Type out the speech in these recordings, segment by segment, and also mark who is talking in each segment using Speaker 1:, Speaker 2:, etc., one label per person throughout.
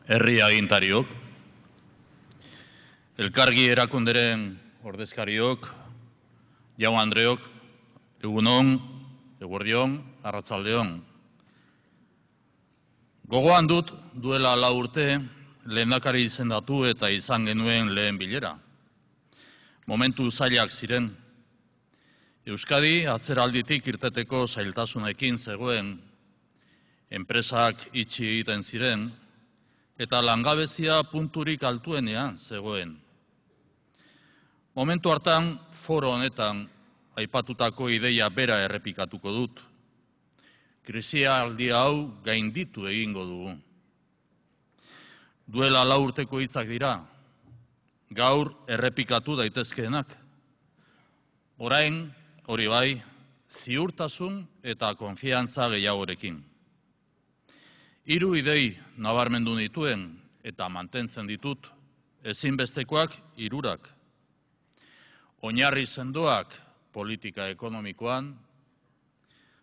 Speaker 1: Herri agintariok, elkargi erakunderen ordezkariok, jaun andreok, egunon, eguerdion, arratsaldeon. Gogoan dut duela 4 urte lehendakari izendatu eta izan genuen lehen bilera. Momentu zailak ziren. Euskadi atzeralditik irteteko zailtasunekin zegoen, enpresak itxi egiten ziren, eta langabezia punturik altuenean zegoen. Momentu hartan, foro honetan, aipatutako ideia bera errepikatuko dut. Krisialdi hau gainditu egingo dugu. Duela 4 urteko hitzak dira, gaur errepikatu daitezkeenak. Orain, hori bai, ziurtasun eta konfiantza gehiagorekin. 3 idei nabarmendu nituen eta mantentzen ditut, ezinbestekoak 3. Oinarri sendoak politika ekonomikoan,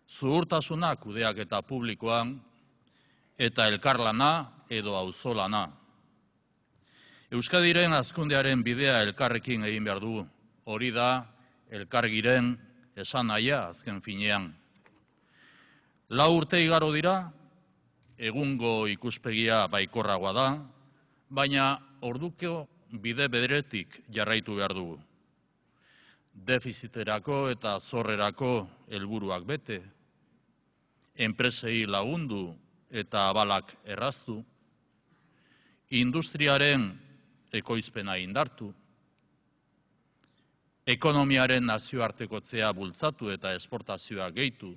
Speaker 1: zuhurtasunak kudeaketa publikoan eta elkarlana edo auzolana. Euskadiren hazkundearen bidea elkarrekin egin behar dugu. Hori da elkargiren esanahia azken finean. 4 urte igaro dira, egungo ikuspegia baikorragoa da, baina orduko bide bederetik jarraitu behar dugu. Defiziterako eta zorrerako helburuak bete, enpresei lagundu eta abalak erraztu, industriaren ekoizpena indartu, ekonomiaren nazioartekotzea bultzatu eta esportazioa gehitu,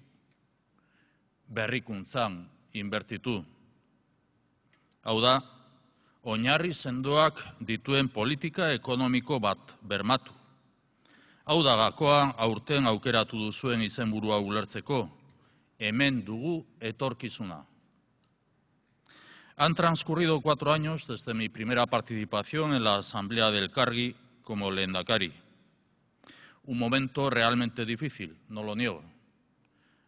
Speaker 1: berrikuntzan inbertitu. Hau da, oinarri sendoak dituen politika ekonomiko bat bermatu. Hau da gakoa aurten aukeratu duzuen izenburua ulertzeko, hemen dugu etorkizuna. Han transcurrido 4 años desde mi primera participación en la Asamblea del Elkargi como lehendakari. Un momento realmente difícil, no lo niego.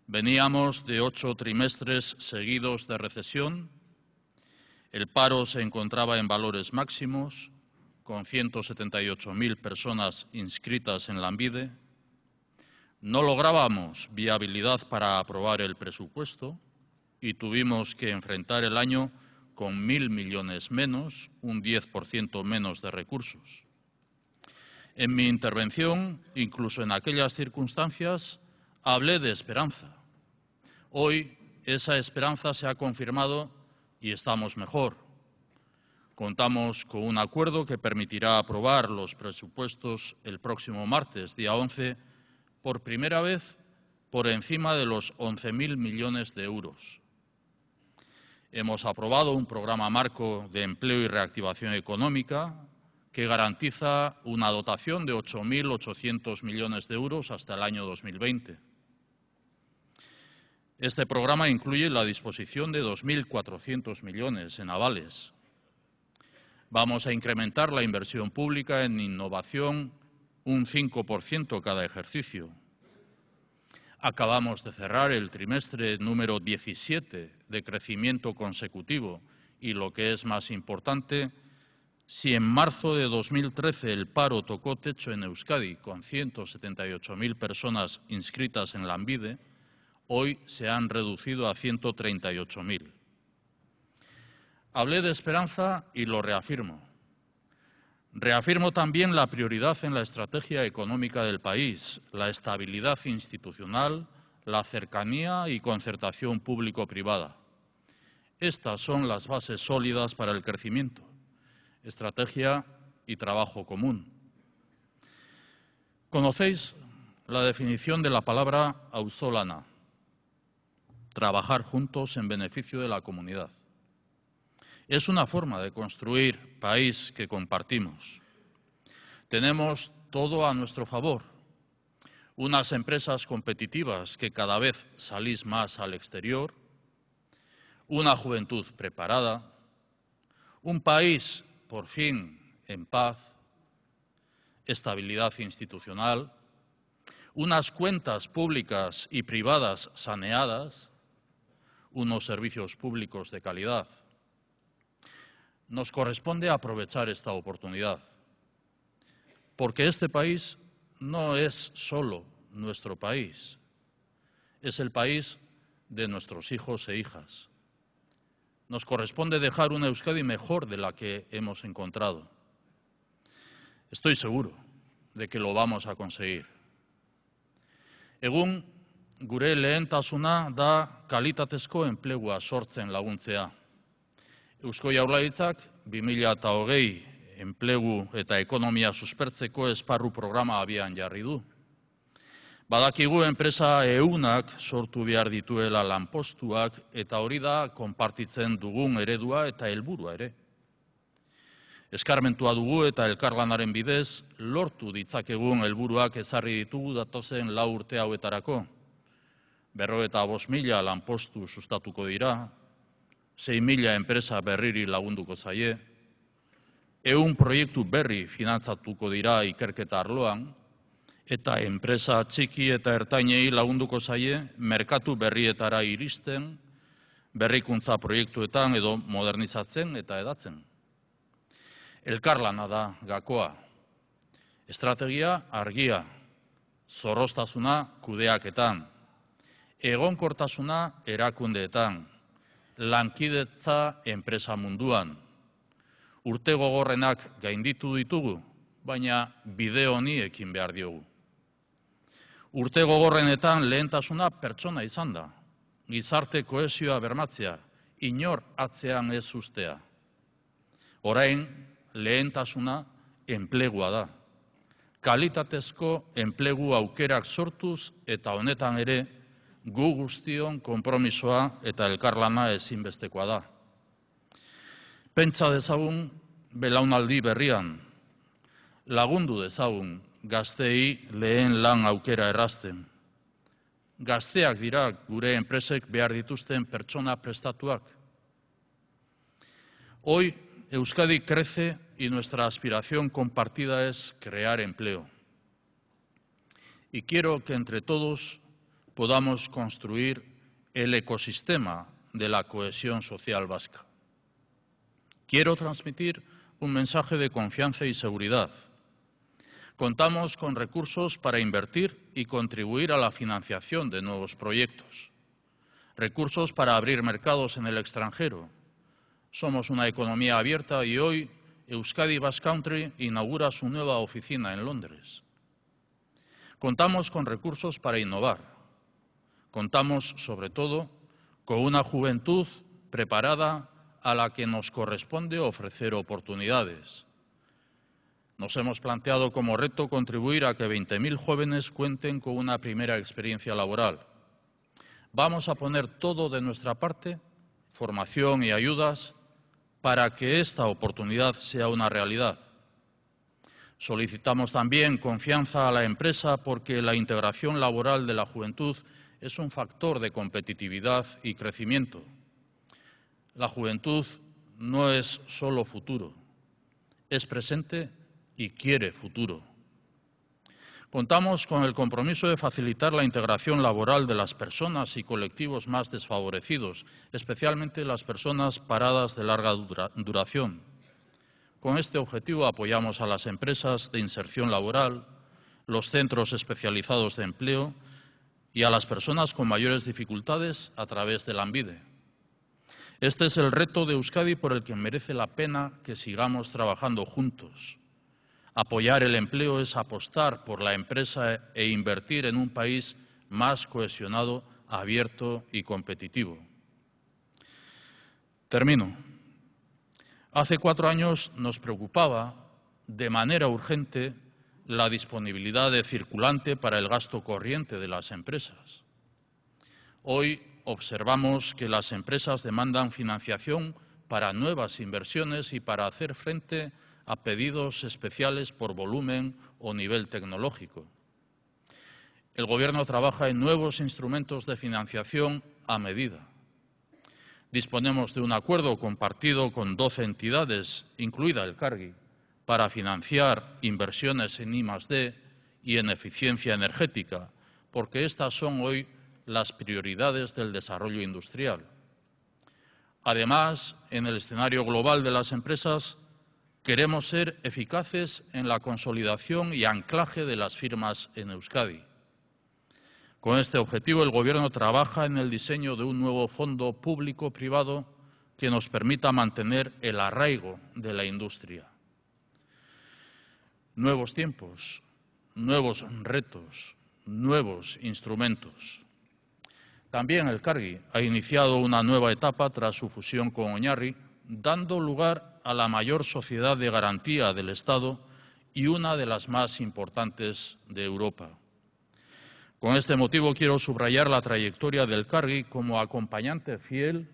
Speaker 1: Veníamos de 8 trimestres seguidos de recesión, el paro se encontraba en valores máximos, con 178.000 personas inscritas en Lanbide, no lográbamos viabilidad para aprobar el presupuesto y tuvimos que enfrentar el año con 1.000 millones menos, un 10% menos de recursos. En mi intervención, incluso en aquellas circunstancias, hablé de esperanza. Hoy esa esperanza se ha confirmado y estamos mejor. Contamos con un acuerdo que permitirá aprobar los presupuestos el próximo martes, día 11, por primera vez por encima de los 11.000 millones de euros. Hemos aprobado un programa marco de empleo y reactivación económica que garantiza una dotación de 8.800 millones de euros hasta el año 2020. Este programa incluye la disposición de 2.400 millones en avales. Vamos a incrementar la inversión pública en innovación un 5% cada ejercicio. Acabamos de cerrar el trimestre número 17 de crecimiento consecutivo y, lo que es más importante, si en marzo de 2013 el paro tocó techo en Euskadi con 178.000 personas inscritas en Lanbide, hoy se han reducido a 138.000. Hablé de esperanza y lo reafirmo. Reafirmo también la prioridad en la estrategia económica del país, la estabilidad institucional, la cercanía y concertación público-privada. Estas son las bases sólidas para el crecimiento, estrategia y trabajo común. ¿Conocéis la definición de la palabra auzolana? Trabajar juntos en beneficio de la comunidad. Es una forma de construir país que compartimos. Tenemos todo a nuestro favor. Unas empresas competitivas que cada vez salís más al exterior, una juventud preparada, un país por fin en paz, estabilidad institucional, unas cuentas públicas y privadas saneadas, unos servicios públicos de calidad. Nos corresponde aprovechar esta oportunidad, porque este país no es solo nuestro país, es el país de nuestros hijos e hijas. Nos corresponde dejar una Euskadi mejor de la que hemos encontrado. Estoy seguro de que lo vamos a conseguir. Egun, gure lehentasuna da kalitatezko enplegua sortzen laguntzea. Eusko Jaurlaritzak 2020 enplegu eta ekonomia suspertzeko esparru programa abian jarri du. Badakigu enpresa 100 sortu behar dituela lanpostuak eta hori da konpartitzen dugun eredua eta helburua ere. Eskarmentua dugu eta elkarlanaren bidez lortu ditzakegun helburuak ezarri ditugu datozen 4 urte hauetarako. 55.000 lanpostu sustatuko dira, 6.000 enpresa berriri lagunduko zaie, 100 proiektu berri finantzatuko dira ikerketa arloan, eta enpresa txiki eta ertainei lagunduko zaie merkatu berrietara iristen, berrikuntza proiektuetan edo modernizatzen eta hedatzen. Elkarlana da gakoa. Estrategia argia, zorroztasuna kudeaketan, egonkortasuna erakundeetan, lankidetza enpresa munduan. Urte gogorrenak gainditu ditugu, baina bide honi ekin behar diogu. Urte gogorrenetan lehentasuna pertsona izan da, gizarte kohesioa bermatzea, inor atzean ez uztea. Orain, lehentasuna enplegua da. Kalitatezko enplegu aukerak sortuz eta honetan ere gu guztion konpromisoa eta elkarlana ezinbestekoa da. Pentsa dezagun belaunaldi berrian, lagundu dezagun gazteei lehen lan aukera errazten. Gazteak dira gure enpresek behar dituzten pertsona prestatuak. Hoy Euskadi crece y nuestra aspiración compartida es crear empleo. Y quiero que entre todos podamos construir el ecosistema de la cohesión social vasca. Quiero transmitir un mensaje de confianza y seguridad. Contamos con recursos para invertir y contribuir a la financiación de nuevos proyectos. Recursos para abrir mercados en el extranjero. Somos una economía abierta y hoy Euskadi Basque Country inaugura su nueva oficina en Londres. Contamos con recursos para innovar. Contamos, sobre todo, con una juventud preparada a la que nos corresponde ofrecer oportunidades. Nos hemos planteado como reto contribuir a que 20.000 jóvenes cuenten con una primera experiencia laboral. Vamos a poner todo de nuestra parte, formación y ayudas, para que esta oportunidad sea una realidad. Solicitamos también confianza a la empresa porque la integración laboral de la juventud es un factor de competitividad y crecimiento. La juventud no es solo futuro, es presente y quiere futuro. Contamos con el compromiso de facilitar la integración laboral de las personas y colectivos más desfavorecidos, especialmente las personas paradas de larga duración. Con este objetivo apoyamos a las empresas de inserción laboral, los centros especializados de empleo y a las personas con mayores dificultades a través de Lanbide. Este es el reto de Euskadi por el que merece la pena que sigamos trabajando juntos. Apoyar el empleo es apostar por la empresa e invertir en un país más cohesionado, abierto y competitivo. Termino. Hace 4 años nos preocupaba de manera urgente la disponibilidad de circulante para el gasto corriente de las empresas. Hoy observamos que las empresas demandan financiación para nuevas inversiones y para hacer frente a pedidos especiales por volumen o nivel tecnológico. El Gobierno trabaja en nuevos instrumentos de financiación a medida. Disponemos de un acuerdo compartido con 12 entidades, incluida el Cargi, para financiar inversiones en I+D y en eficiencia energética, porque estas son hoy las prioridades del desarrollo industrial. Además, en el escenario global de las empresas, queremos ser eficaces en la consolidación y anclaje de las firmas en Euskadi. Con este objetivo, el Gobierno trabaja en el diseño de un nuevo fondo público-privado que nos permita mantener el arraigo de la industria. Nuevos tiempos, nuevos retos, nuevos instrumentos. También Elkargi ha iniciado una nueva etapa tras su fusión con Oñarri, dando lugar a la mayor sociedad de garantía del Estado y una de las más importantes de Europa. Con este motivo quiero subrayar la trayectoria del Elkargi como acompañante fiel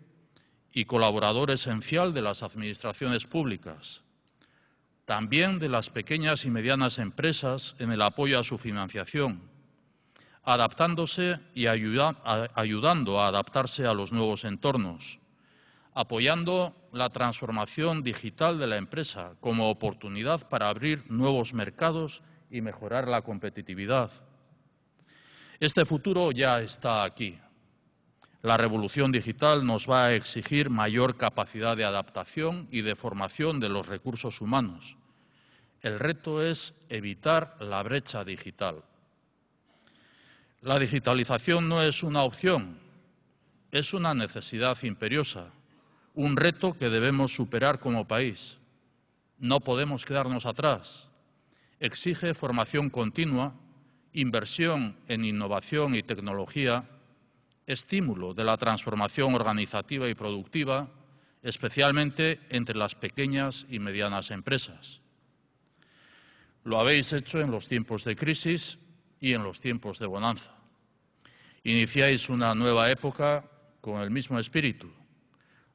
Speaker 1: y colaborador esencial de las administraciones públicas, también de las pequeñas y medianas empresas en el apoyo a su financiación, adaptándose y ayudando a adaptarse a los nuevos entornos, apoyando la transformación digital de la empresa como oportunidad para abrir nuevos mercados y mejorar la competitividad. Este futuro ya está aquí. La revolución digital nos va a exigir mayor capacidad de adaptación y de formación de los recursos humanos. El reto es evitar la brecha digital. La digitalización no es una opción, es una necesidad imperiosa, un reto que debemos superar como país. No podemos quedarnos atrás. Exige formación continua, inversión en innovación y tecnología, estímulo de la transformación organizativa y productiva, especialmente entre las pequeñas y medianas empresas. Lo habéis hecho en los tiempos de crisis y en los tiempos de bonanza. Iniciáis una nueva época con el mismo espíritu.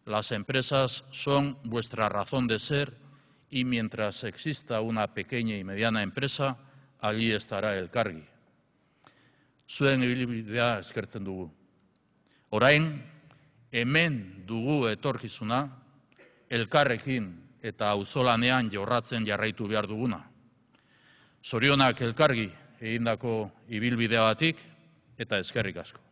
Speaker 1: Las empresas son vuestra razón de ser y mientras exista una pequeña y mediana empresa, allí estará Elkargi. Zuen ibilbidea eskertzen dugu. Orain, hemen dugu etorkizuna, elkarrekin eta auzolanean jorratzen jarraitu behar duguna. Zorionak Elkargi egindako ibilbideagatik eta eskerrik asko.